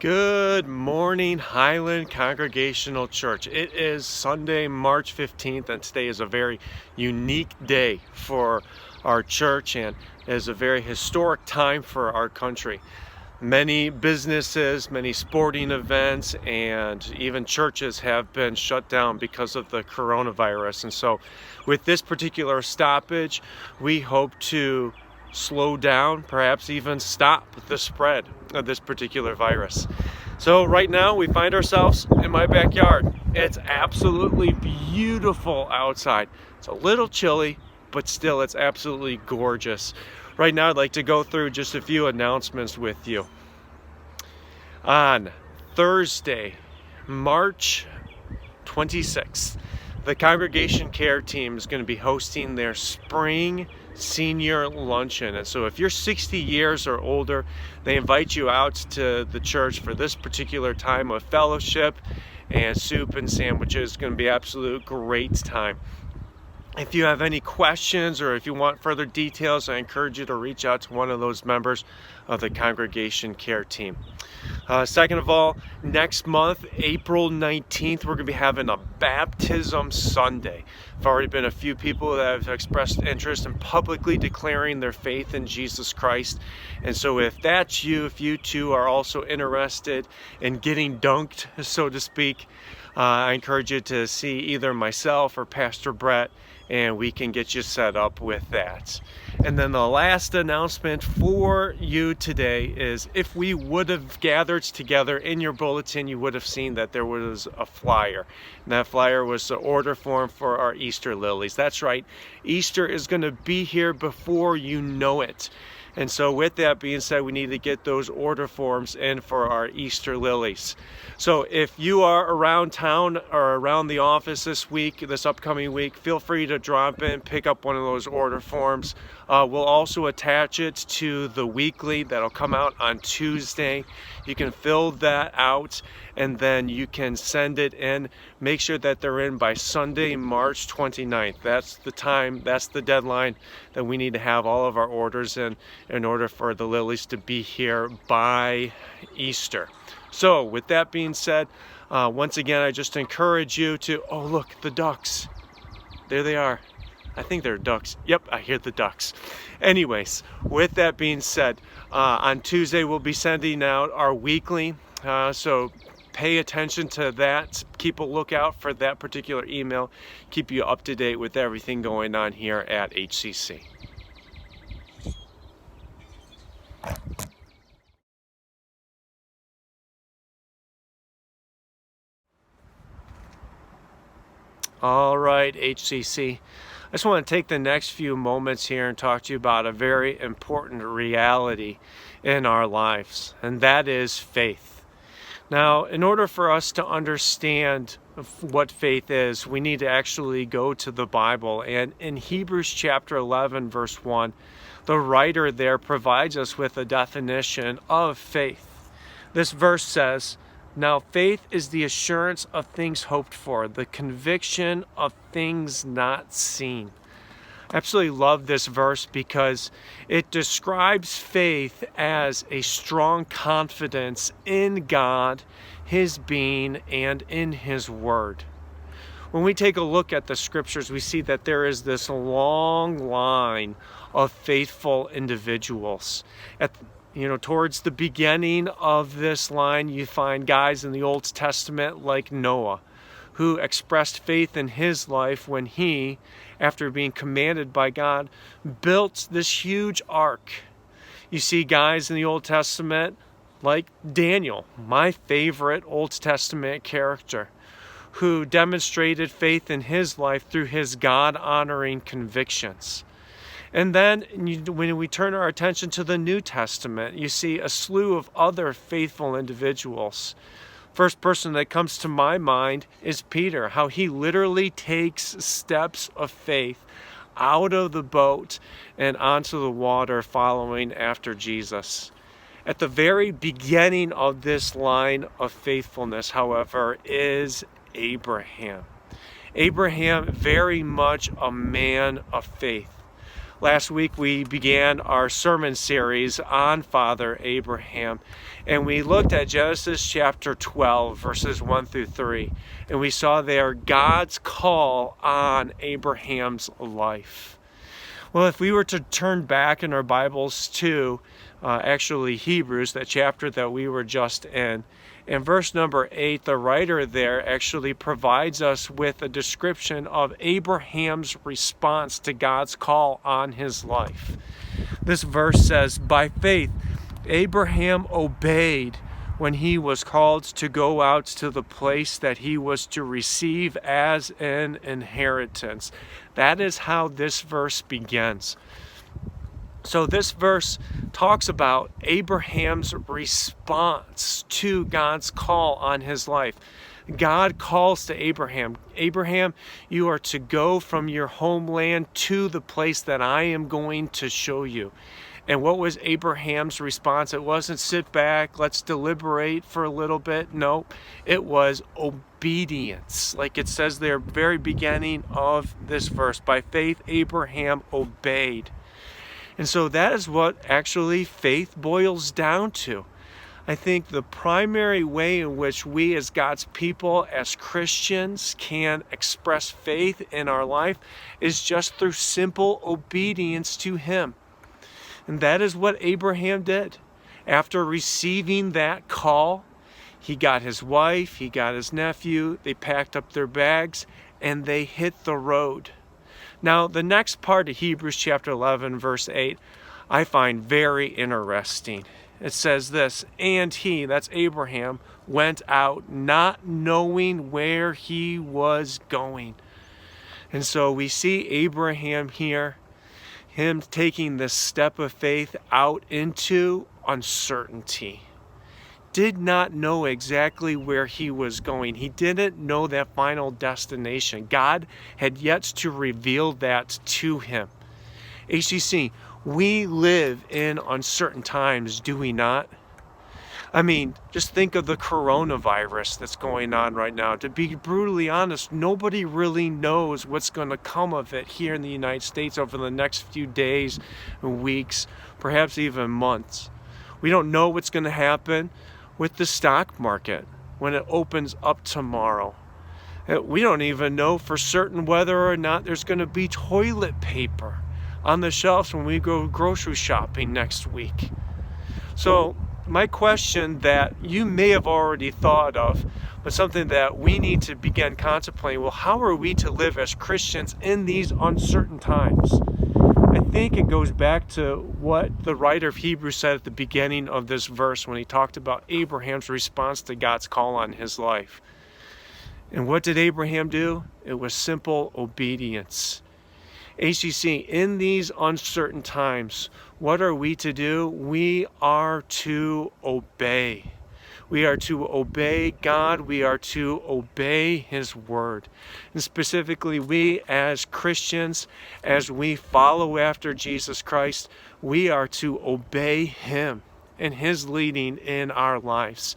Good morning, Highland Congregational Church. It is Sunday, March 15th, and today is a very unique day for our church and is a very historic time for our country. Many businesses, many sporting events, and even churches have been shut down because of the coronavirus. And so with this particular stoppage, we hope to slow down, perhaps even stop the spread of this particular virus. So right now we find ourselves in my backyard. It's absolutely beautiful outside. It's a little chilly, but still it's absolutely gorgeous. Right now I'd like to go through just a few announcements with you. On Thursday, March 26th, the Congregation Care Team is going to be hosting their spring senior luncheon. And so if you're 60 years or older, they invite you out to the church for this particular time of fellowship and soup and sandwiches. It's going to be an absolute great time. If you have any questions or if you want further details, I encourage you to reach out to one of those members of the Congregation Care Team. Second of all, next month, April 19th, we're going to be having a Baptism Sunday. There've already been a few people that have expressed interest in publicly declaring their faith in Jesus Christ. And so if that's you, if you too are also interested in getting dunked, so to speak, I encourage you to see either myself or Pastor Brett, and we can get you set up with that. And then the last announcement for you today is if we would have gathered together in your bulletin, you would have seen that there was a flyer. And that flyer was the order form for our Easter lilies. That's right, Easter is going to be here before you know it. And so with that being said, we need to get those order forms in for our Easter lilies. So if you are around town or around the office this upcoming week, feel free to drop in, pick up one of those order forms. We'll also attach it to the weekly that'll come out on Tuesday. You can fill that out and then you can send it in. Make sure that they're in by Sunday, March 29th. That's the time, that's the deadline that we need to have all of our orders in order for the lilies to be here by Easter. So with that being said, once again, I just encourage you to, oh look, the ducks. There they are. I think they're ducks. Yep, I hear the ducks. Anyways, with that being said, on Tuesday we'll be sending out our weekly. So pay attention to that. Keep a lookout for that particular email. Keep you up to date with everything going on here at HCC. All right, HCC. I just want to take the next few moments here and talk to you about a very important reality in our lives, and that is faith. Now, in order for us to understand what faith is, we need to actually go to the Bible. And in Hebrews chapter 11, verse 1, the writer there provides us with a definition of faith. This verse says, "Now faith is the assurance of things hoped for, the conviction of things not seen." I absolutely love this verse because it describes faith as a strong confidence in God, His being, and in His Word. When we take a look at the scriptures, we see that there is this long line of faithful individuals. Towards the beginning of this line, you find guys in the Old Testament like Noah, who expressed faith in his life when he, after being commanded by God, built this huge ark. You see guys in the Old Testament like Daniel, my favorite Old Testament character, who demonstrated faith in his life through his God-honoring convictions. And then when we turn our attention to the New Testament, you see a slew of other faithful individuals. First person that comes to my mind is Peter, how he literally takes steps of faith out of the boat and onto the water following after Jesus. At the very beginning of this line of faithfulness, however, is Abraham. Abraham, very much a man of faith. Last week we began our sermon series on Father Abraham, and we looked at Genesis chapter 12, verses 1 through 3, and we saw there God's call on Abraham's life. Well, if we were to turn back in our Bibles to actually Hebrews, that chapter that we were just in verse number 8, the writer there actually provides us with a description of Abraham's response to God's call on his life. This verse says, "By faith, Abraham obeyed when he was called to go out to the place that he was to receive as an inheritance." That is how this verse begins. So this verse talks about Abraham's response to God's call on his life. God calls to Abraham, "Abraham, you are to go from your homeland to the place that I am going to show you." And what was Abraham's response? It wasn't sit back, let's deliberate for a little bit. No, it was obedience. Like it says there, very beginning of this verse, by faith Abraham obeyed. And so that is what actually faith boils down to. I think the primary way in which we as God's people, as Christians, can express faith in our life is just through simple obedience to Him. And that is what Abraham did. After receiving that call, he got his wife, he got his nephew, they packed up their bags, and they hit the road. Now, the next part of Hebrews chapter 11, verse 8, I find very interesting. It says this, "And he," that's Abraham, "went out not knowing where he was going." And so we see Abraham here, him taking this step of faith out into uncertainty. Did not know exactly where he was going. He didn't know that final destination. God had yet to reveal that to him. HCC, we live in uncertain times, do we not? I mean, just think of the coronavirus that's going on right now. To be brutally honest, nobody really knows what's going to come of it here in the United States over the next few days and weeks, perhaps even months. We don't know what's going to happen with the stock market when it opens up tomorrow. We don't even know for certain whether or not there's going to be toilet paper on the shelves when we go grocery shopping next week. So my question that you may have already thought of, but something that we need to begin contemplating, well, how are we to live as Christians in these uncertain times? I think it goes back to what the writer of Hebrews said at the beginning of this verse when he talked about Abraham's response to God's call on his life. And what did Abraham do? It was simple obedience. HCC, in these uncertain times, what are we to do? We are to obey. We are to obey God. We are to obey His Word. And specifically, we as Christians, as we follow after Jesus Christ, we are to obey Him and His leading in our lives.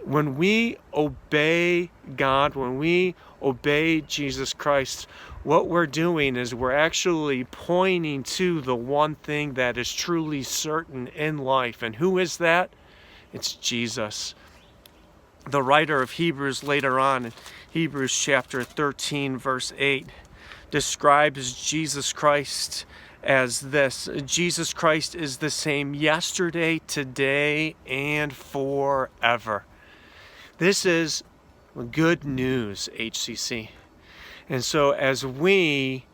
When we obey God, when we obey Jesus Christ, what we're doing is we're actually pointing to the one thing that is truly certain in life. And who is that? It's Jesus. The writer of Hebrews later on, in Hebrews chapter 13, verse 8, describes Jesus Christ as this. Jesus Christ is the same yesterday, today, and forever. This is good news, HCC. And so as we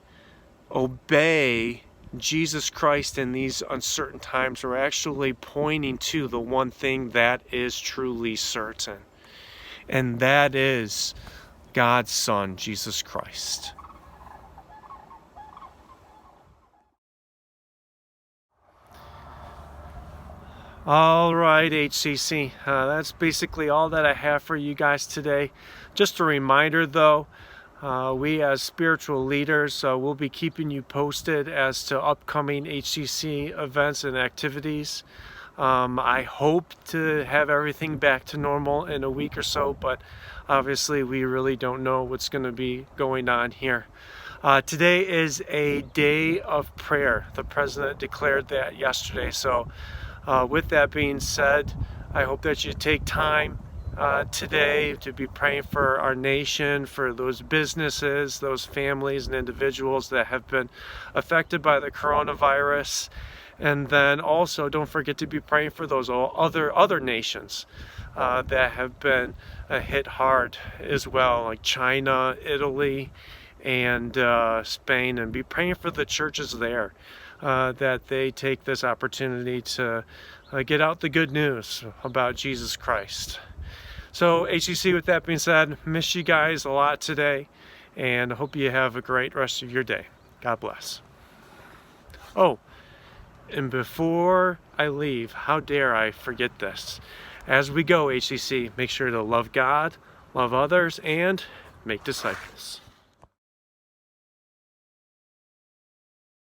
obey Jesus Christ in these uncertain times, we're actually pointing to the one thing that is truly certain. And that is God's Son, Jesus Christ. All right, HCC, that's basically all that I have for you guys today. Just a reminder though, we as spiritual leaders will be keeping you posted as to upcoming HCC events and activities. I hope to have everything back to normal in a week or so, but obviously we really don't know what's going to be going on here. Today is a day of prayer. The president declared that yesterday. So with that being said, I hope that you take time today to be praying for our nation, for those businesses, those families and individuals that have been affected by the coronavirus. And then also don't forget to be praying for those other nations that have been hit hard as well, like China, Italy, and Spain, and be praying for the churches there that they take this opportunity to get out the good news about Jesus Christ. So HCC, with that being said, miss you guys a lot today, and I hope you have a great rest of your day. God bless. Oh, and before I leave, how dare I forget this? As we go, HCC, make sure to love God, love others, and make disciples.